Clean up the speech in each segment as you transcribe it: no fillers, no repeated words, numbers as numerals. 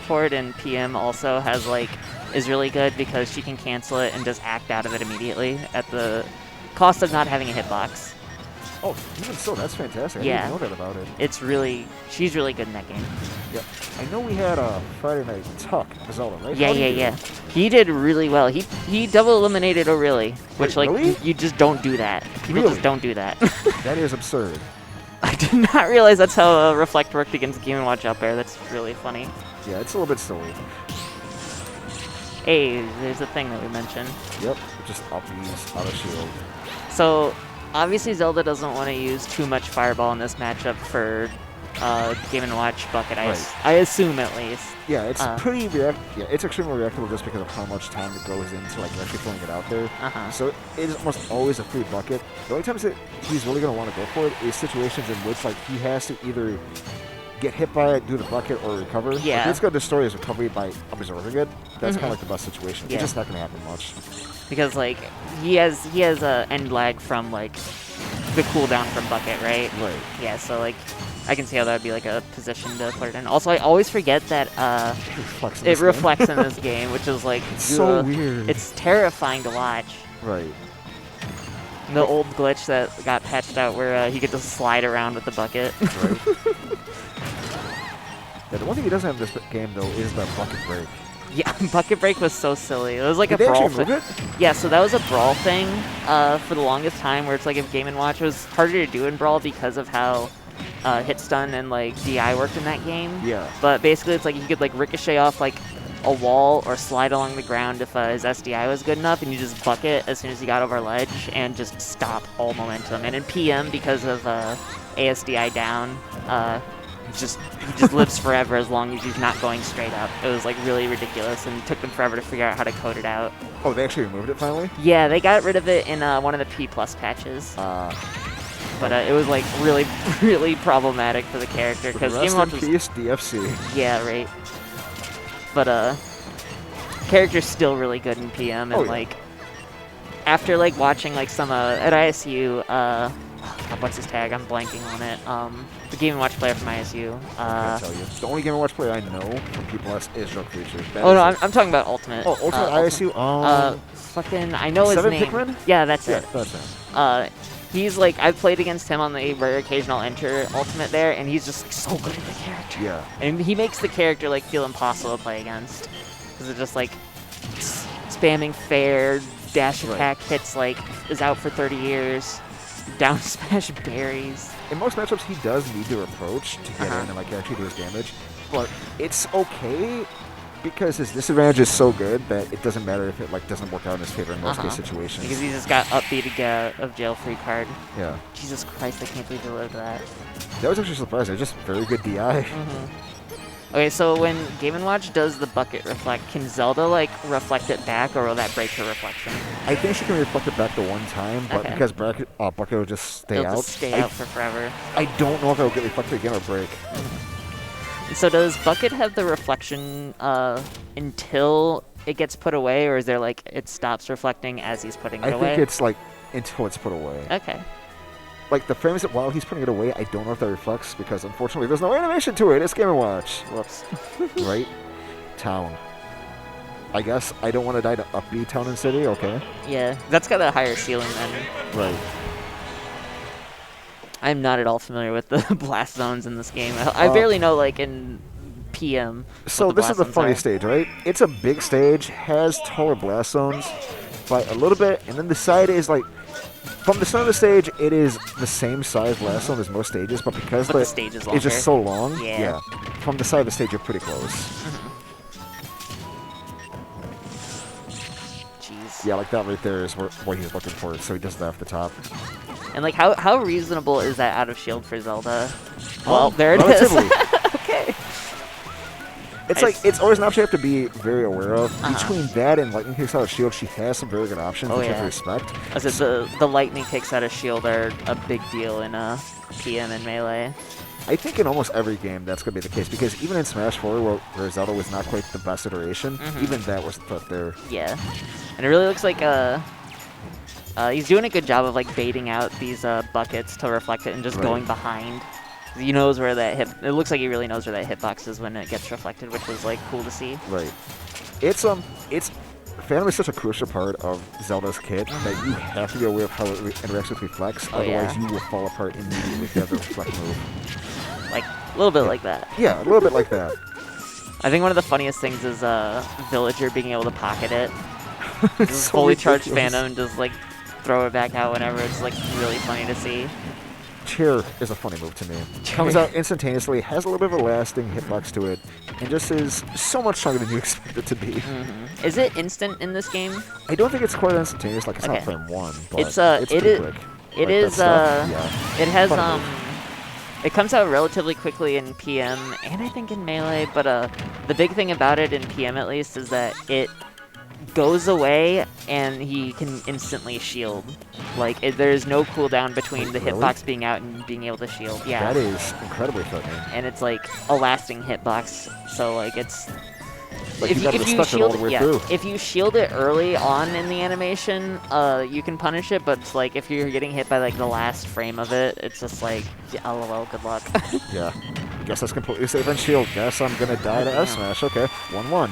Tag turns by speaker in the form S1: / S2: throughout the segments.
S1: port in PM also has is really good because she can cancel it and just act out of it immediately at the cost of not having a hitbox.
S2: Oh, even so, that's fantastic.
S1: Yeah.
S2: I didn't know that about it.
S1: She's really good in that game.
S2: Yep. I know we had a Friday Night Tuck Zelda, right?
S1: Yeah. He did really well. He double eliminated O'Reilly, which
S2: really?
S1: you just don't do that. People just don't do that.
S2: That is absurd.
S1: I did not realize that's how Reflect worked against Game & Watch up there. That's really funny.
S2: Yeah, it's a little bit silly.
S1: Hey, there's the thing that we mentioned.
S2: Yep, just up these out of shield.
S1: So, obviously Zelda doesn't want to use too much Fireball in this matchup for Game & Watch Bucket Ice. Right. I assume, at least.
S2: Yeah, it's pretty it's extremely reactable just because of how much time it goes into actually throwing it out there. So it is almost always a free bucket. The only times that he's really going to want to go for it is situations in which he has to either get hit by it, do the bucket, or recover.
S1: Yeah.
S2: If it's going to destroy his recovery by absorbing it, that's kind of the best situation.
S1: Yeah.
S2: It's just not going to happen much.
S1: Because he has a end lag from the cooldown from bucket, right?
S2: Right.
S1: Yeah, so I can see how that would be a position to put it in. Also, I always forget that it reflects in this game, which is
S2: it's so weird.
S1: It's terrifying to watch.
S2: Right.
S1: The old glitch that got patched out where he could just slide around with the bucket.
S2: Right. Yeah, the one thing he doesn't have in this game though is the bucket break.
S1: Yeah, bucket break was so silly. It was a
S2: Did
S1: brawl
S2: thing.
S1: Yeah, so that was a brawl thing for the longest time, where it's if Game & Watch was harder to do in brawl because of how hit stun and DI worked in that game.
S2: Yeah.
S1: But basically, it's you could ricochet off a wall or slide along the ground if his SDI was good enough, and you just bucket as soon as he got over a ledge and just stop all momentum. And in PM, because of ASDI down, he just lives forever as long as he's not going straight up. It was really ridiculous, and it took them forever to figure out how to code it out.
S2: Oh, they actually removed it finally?
S1: Yeah, they got rid of it in one of the P+ patches. But it was really, really problematic for the character because Game & Watch was
S2: DFC.
S1: Yeah, right. But character's still really good in PM, and after watching some at ISU, what's his tag? I'm blanking on it. The Game & Watch player from ISU.
S2: I can't tell you. The only Game & Watch player I know from P+ is Drug Creature.
S1: Oh no, I'm talking about Ultimate.
S2: Oh, Ultimate ISU.
S1: Fucking, I know his name.
S2: Pikmin?
S1: Yeah, that's it.
S2: That's him.
S1: He's I've played against him on the rare occasion I'll enter Ultimate there, and he's just so good at the character.
S2: Yeah.
S1: And he makes the character feel impossible to play against. Because it's just spamming fair, dash attack hits is out for 30 years, down smash berries.
S2: In most matchups, he does need to approach to get in and actually do his damage, but it's okay because his disadvantage is so good that it doesn't matter if it doesn't work out in his favor in most case situations.
S1: Because he just got upbeat to get out of jail free card.
S2: Yeah.
S1: Jesus Christ, I can't believe he lived that.
S2: That was actually surprising. Just very good DI.
S1: Okay, so when Game & Watch does the bucket reflect, can Zelda reflect it back, or will that break her reflection?
S2: I think she can reflect it back the one time, but because bucket will just stay
S1: It'll
S2: out.
S1: Just stay out for forever.
S2: I don't know if it'll get reflected again or break.
S1: So does bucket have the reflection until it gets put away, or is there it stops reflecting as he's putting it away?
S2: I think it's until it's put away.
S1: Okay.
S2: The frames that while he's putting it away, I don't know if that reflects because unfortunately there's no animation to it. It's Game & Watch. Whoops. Right? Town. I guess I don't want to die to upbeat Town and City. Okay.
S1: Yeah, that's got a higher ceiling then.
S2: Right.
S1: I'm not at all familiar with the blast zones in this game. I barely know in PM.
S2: So this is the funny stage, right? It's a big stage, has taller blast zones by a little bit, and then the side is from the center of the stage, it is the same size blast zone as most stages, but because
S1: the stage is longer.
S2: It's just so long.
S1: Yeah.
S2: From the side of the stage, you're pretty close.
S1: Jeez.
S2: Yeah, that right there is what he's looking for, so he does that off the top.
S1: And how reasonable is that out of shield for Zelda? Well, there it is. Okay.
S2: It's it's always an option you have to be very aware of. Between that and lightning kicks out of shield, she has some very good options that you have to respect.
S1: I said the lightning kicks out of shield are a big deal in PM and Melee.
S2: I think in almost every game that's going to be the case, because even in Smash 4, where Zelda was not quite the best iteration, even that was put there.
S1: Yeah. And it really looks like he's doing a good job of baiting out these buckets to reflect it and just going behind. He knows where that hit. It looks like he really knows where that hitbox is when it gets reflected, which was like cool to see.
S2: Right. It's Phantom is such a crucial part of Zelda's kit that you have to be aware of how it interacts with Reflex. Otherwise, you will fall apart immediately if you have the Reflect move.
S1: Like a little bit like that.
S2: Yeah, a little bit like that.
S1: I think one of the funniest things is Villager being able to pocket it.
S2: It's so
S1: fully
S2: ridiculous.
S1: charged Phantom and just like throw it back out whenever. It's like really funny to see.
S2: Chair is a funny move to me. Comes out instantaneously, has a little bit of a lasting hitbox to it, and just is so much stronger than you expect it to be.
S1: Is it instant in this game?
S2: I don't think it's quite instantaneous, like it's not frame 1, but
S1: it's
S2: pretty quick.
S1: It
S2: Like
S1: is
S2: yeah.
S1: it has
S2: Funny
S1: it comes out relatively quickly in PM and I think in Melee, but the big thing about it in PM at least is that it goes away and he can instantly shield. Like there's no cooldown between the hitbox being out and being able to shield. Yeah.
S2: That is incredibly threatening.
S1: And it's like a lasting hitbox, so like it's
S2: like if you
S1: shield
S2: it,
S1: if you shield it early on in the animation, you can punish it, but it's like if you're getting hit by like the last frame of it, it's just like LOL, good luck.
S2: Yeah. Guess that's completely safe on shield. Guess I'm gonna die to F smash. Okay. 1-1.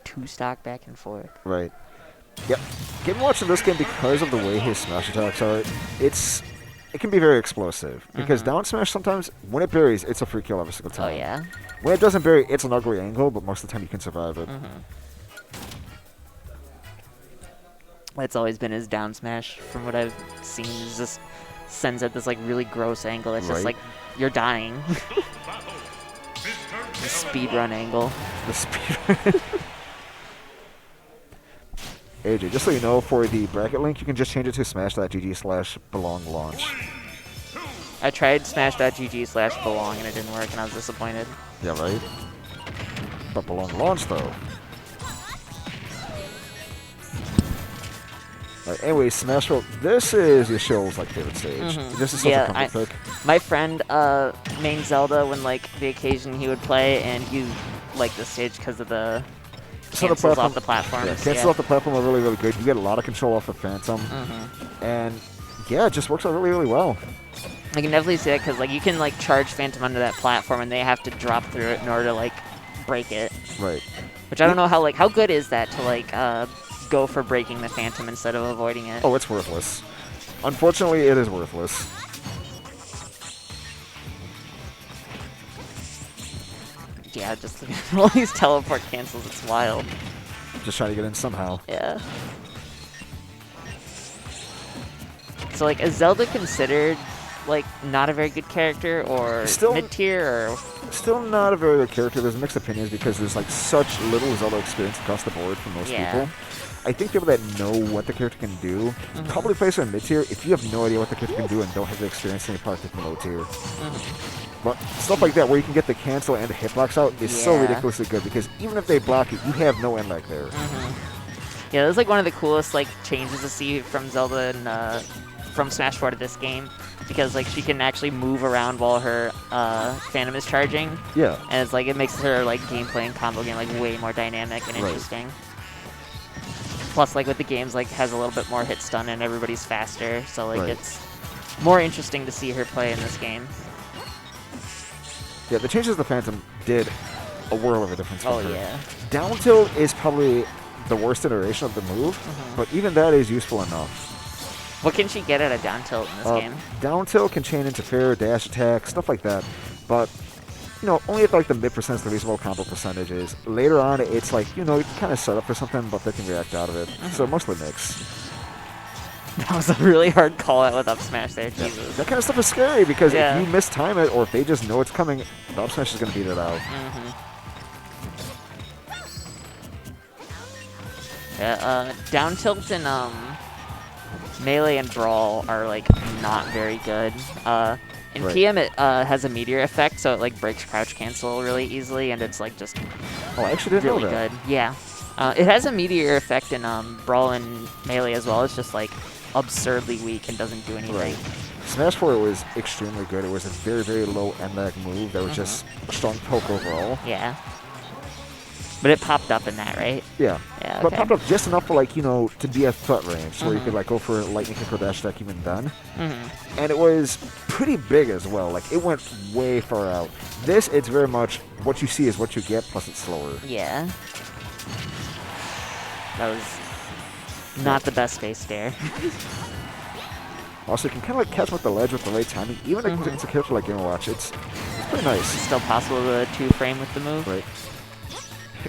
S1: Two stock back and forth.
S2: Right. Yep. Getting watching this game because of the way his smash attacks are, it can be very explosive. Because down smash sometimes, when it buries, it's a free kill every single time.
S1: Oh yeah?
S2: When it doesn't bury, it's an ugly angle, but most of the time you can survive it.
S1: It's always been his down smash, from what I've seen. It just sends at this like really gross angle. It's just like, you're dying. The speedrun angle.
S2: The speedrun. AJ, just so you know, for the bracket link, you can just change it to smash.gg/belong launch.
S1: I tried smash.gg/belong and it didn't work and I was disappointed.
S2: Yeah, right? But belong launch, though. Right, anyway, Smash Roll. This is Yashill's like favorite stage. This is such a comfort pick.
S1: My friend main Zelda when like the occasion he would play, and he liked this stage because of the cancels off the platforms.
S2: Yeah, cancels off the platform are really, really good. You get a lot of control off the Phantom, and yeah, it just works out really, really well.
S1: I can definitely see that because like you can like charge Phantom under that platform, and they have to drop through it in order to like break it.
S2: Right.
S1: Which I don't know how good is that to like go for breaking the Phantom instead of avoiding it.
S2: Oh, it's worthless. Unfortunately, it is worthless.
S1: Yeah, just all these teleport cancels, it's wild.
S2: Just trying to get in somehow.
S1: Yeah. So like, is Zelda considered like not a very good character or mid-tier or?
S2: Still not a very good character. There's mixed opinions because there's like such little Zelda experience across the board for most people. I think people that know what the character can do probably place her in mid-tier. If you have no idea what the character can do and don't have the experience, then you probably pick low tier. But stuff like that where you can get the cancel and the hitbox out is so ridiculously good because even if they block it, you have no end lag there.
S1: Yeah, that's like one of the coolest like changes to see from Zelda and from Smash 4 to this game, because like she can actually move around while her Phantom is charging.
S2: Yeah.
S1: And it's like it makes her like gameplay and combo game like way more dynamic and interesting. Plus like with the games like has a little bit more hit stun and everybody's faster, so like it's more interesting to see her play in this game.
S2: Yeah, the changes to the Phantom did a world of a difference for her.
S1: Yeah.
S2: Down tilt is probably the worst iteration of the move, but even that is useful enough.
S1: What can she get at a down tilt in this game?
S2: Down tilt can chain interfere, dash attack, stuff like that. But, you know, only at like the mid-percent the reasonable combo percentages. Later on, it's like, you know, you kind of set up for something, but they can react out of it. So mostly mix.
S1: That was a really hard call out with up smash there, Jesus.
S2: That kind of stuff is scary because if you mistime it or if they just know it's coming, the up smash is going to beat it out.
S1: Yeah, down tilt and Melee and Brawl are like not very good. In PM it has a meteor effect, so it like breaks crouch cancel really easily, and it's like just
S2: I actually didn't know that.
S1: Good. Yeah, it has a meteor effect in Brawl and Melee as well. It's just like absurdly weak and doesn't do anything.
S2: Smash 4 was extremely good. It was a very, very low end lag move that was just a strong poke overall.
S1: Yeah. But it popped up in that, right?
S2: Yeah.
S1: Yeah.
S2: But it popped up just enough for like, you know, to be at threat range, so where you could like go for lightning kick or dash attack even then. And it was pretty big as well. Like, it went way far out. This, it's very much what you see is what you get, plus it's slower.
S1: Yeah. That was not the best space dare.
S2: Also, you can kind of like catch him at the ledge with the right timing. Even against a character like Game & Watch, it's pretty nice.
S1: It's still possible to 2-frame with the move.
S2: Right.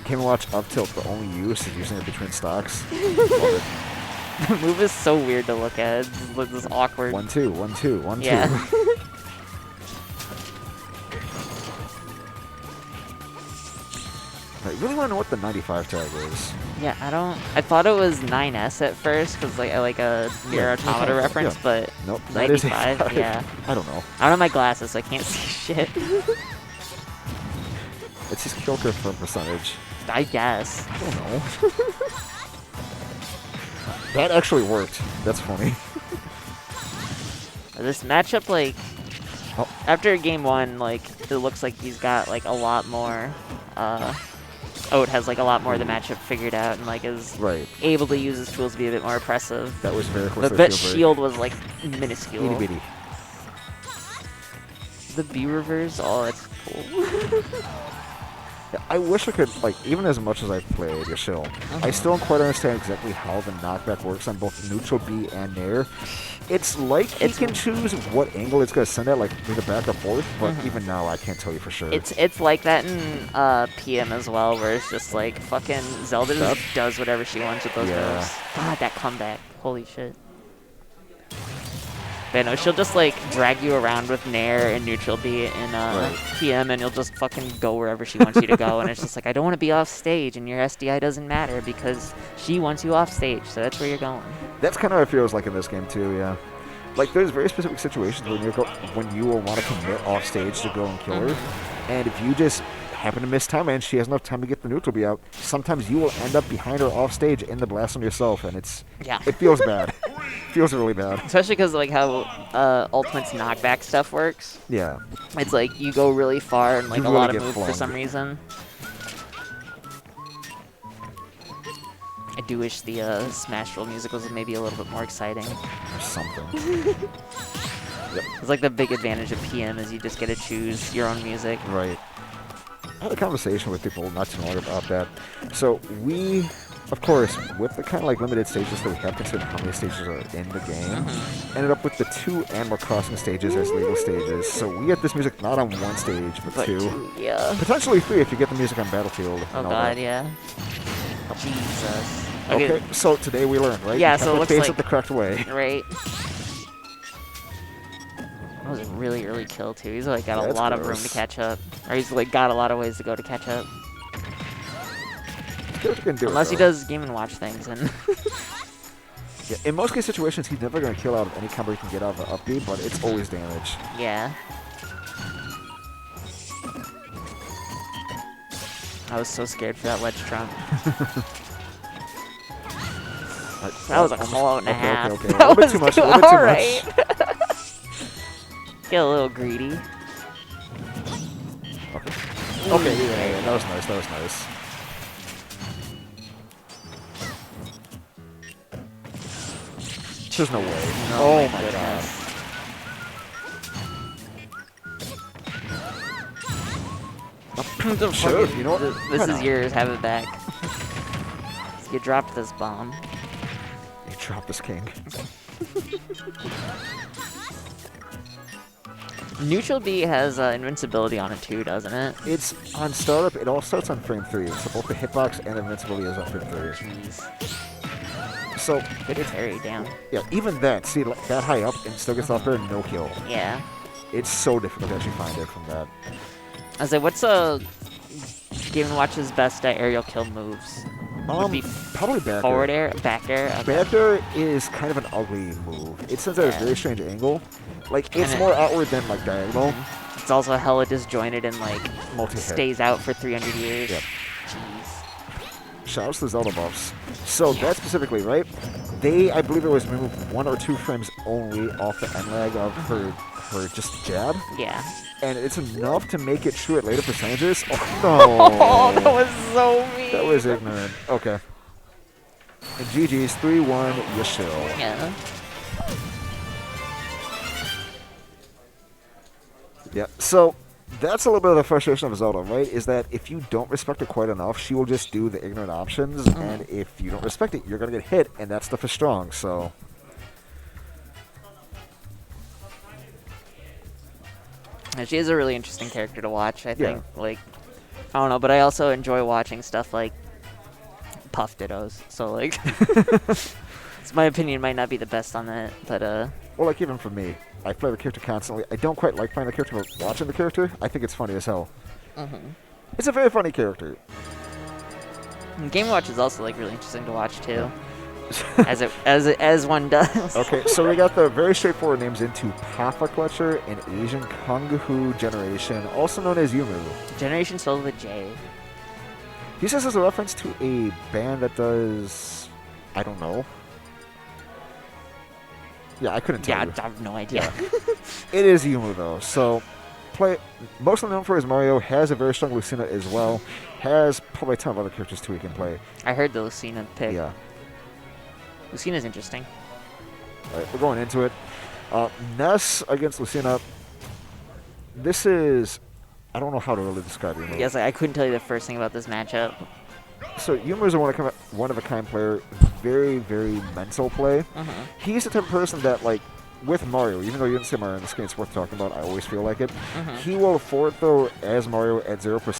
S2: Game & Watch up tilt, the only use is using it between stocks. Love it.
S1: The move is so weird to look at. It's this awkward.
S2: 1-2, 1-2, 1-2.
S1: Yeah.
S2: I really want to know what the 95 tag is.
S1: Yeah, I thought it was 9S at first, because like a Nier Automata reference, but
S2: nope,
S1: 95, yeah.
S2: I don't know.
S1: I don't have my glasses, so I can't see shit.
S2: It's his kill confirm percentage.
S1: I guess.
S2: I don't know. That actually worked. That's funny.
S1: This matchup, like, after game 1, like, it looks like he's got, like, a lot more, oaT has, like, a lot more of the matchup figured out and, like, is able to use his tools to be a bit more oppressive.
S2: That was very close
S1: But
S2: to
S1: that
S2: shield
S1: shield was, like, minuscule.
S2: Itty bitty.
S1: The B reverse, oh, that's cool.
S2: Yeah, I wish I could, like, even as much as I played Yashill, I still don't quite understand exactly how the knockback works on both neutral B and Nair. It's like he can choose what angle it's going to send at, like either back or forth, but even now I can't tell you for sure.
S1: It's like that in PM as well, where it's just like fucking Zelda just does whatever she wants with those moves. God, that comeback. Holy shit. But no, she'll just like drag you around with Nair and neutral B in PM, and you'll just fucking go wherever she wants you to go. And it's just like, I don't want to be off stage, and your SDI doesn't matter because she wants you off stage, so that's where you're going.
S2: That's kind of how it feels like in this game too, yeah. Like, there's very specific situations when you will want to commit off stage to go and kill her, and if you just happen to miss time and she has enough time to get the neutral B out, sometimes you will end up behind her off stage in the blast on yourself, and it feels bad. It feels really bad. Especially
S1: because like how Ultimate's knockback stuff works.
S2: Yeah.
S1: It's like you go really far and like a lot of moves for some reason. I do wish the Smash Roll music was maybe a little bit more exciting.
S2: Or something.
S1: It's like the big advantage of PM is you just get to choose your own music.
S2: Right. I had a conversation with people not too long about that. So we, of course, with the kind of like limited stages that we have, considering how many stages are in the game, ended up with the 2 Animal Crossing stages as legal stages. So we get this music not on 1 stage, but 2.
S1: Yeah.
S2: Potentially 3 if you get the music on Battlefield.
S1: Oh god, yeah. Jesus.
S2: Okay, so today we learned, right?
S1: Yeah, so it looks like
S2: it the correct way.
S1: Right. That was a really early kill too. He's like got a lot of room to catch up, or he's like got a lot of ways to go to catch up. Unless he does Game & Watch things, and
S2: yeah, in most case situations, he's never gonna kill out of any combo he can get out of the up B, but it's always damage.
S1: Yeah. I was so scared for that ledge trump. That was a call out and a half.
S2: Okay. A little bit too much. A little bit too much.
S1: Get a little greedy.
S2: Okay. Okay, yeah, that was nice. That was nice. There's no way.
S1: No,
S2: oh my god. Sure, you know what?
S1: This is yours. Have it back. You dropped this bomb.
S2: You dropped this king.
S1: Neutral B has invincibility on it too, doesn't it?
S2: It's on startup. It all starts on frame 3. So both the hitbox and invincibility is on frame 3.
S1: Jeez.
S2: So
S1: good parry, damn.
S2: Yeah, even that. See, like, that high up and still gets off there, no kill.
S1: Yeah.
S2: It's so difficult to actually find it from that.
S1: I was like, what's Game & Watch's best aerial kill moves?
S2: Probably back
S1: forward air, back air. Okay.
S2: Back air is kind of an ugly move. It sends at a very strange angle. Like, it's more outward than like diagonal.
S1: It's also hella disjointed and like
S2: multi-hit.
S1: Stays out for 300 years.
S2: Yep.
S1: Jeez.
S2: Shout out to the Zelda buffs. So that specifically, right? I believe it was removed 1 or 2 frames only off the end lag of her just jab.
S1: Yeah.
S2: And it's enough to make it true at later percentages. Oh, no.
S1: Oh, that was so mean.
S2: That was ignorant. Okay. And GG's 3-1 Yashill.
S1: Yeah.
S2: Yeah, so that's a little bit of the frustration of Zelda, right? Is that if you don't respect it quite enough, she will just do the ignorant options, and if you don't respect it, you're going to get hit, and that stuff is strong, so...
S1: And she is a really interesting character to watch, I think. Like, I don't know, but I also enjoy watching stuff like Puff Dittos, so, like... So my opinion might not be the best on that, but,
S2: Well, like, even for me, I play the character constantly. I don't quite like playing the character, but watching the character, I think it's funny as hell. It's a very funny character.
S1: And Game Watch is also, like, really interesting to watch, too. as one does.
S2: Okay, so we got the very straightforward names into Papa Clutcher and Asian Kung Fu Generation, also known as Yumu.
S1: Generation spelled with a J.
S2: He says it's a reference to a band that does... I don't know. Yeah, I couldn't tell you.
S1: I have no idea.
S2: It is Yumu, though, so... Mostly known for his Mario, has a very strong Lucina as well, has probably a ton of other characters, too, he can play.
S1: I heard the Lucina pick.
S2: Yeah.
S1: Lucina's interesting.
S2: All right, we're going into it. Ness against Lucina. This is... I don't know how to really describe Yumu.
S1: Yes, I couldn't tell you the first thing about this matchup.
S2: So Yumu is a one-of-a-kind player. Very, very mental play. He's the type of person that, like, with Mario, even though you didn't say Mario in this game, it's worth talking about. I always feel like it. He will forward throw as Mario at 0%.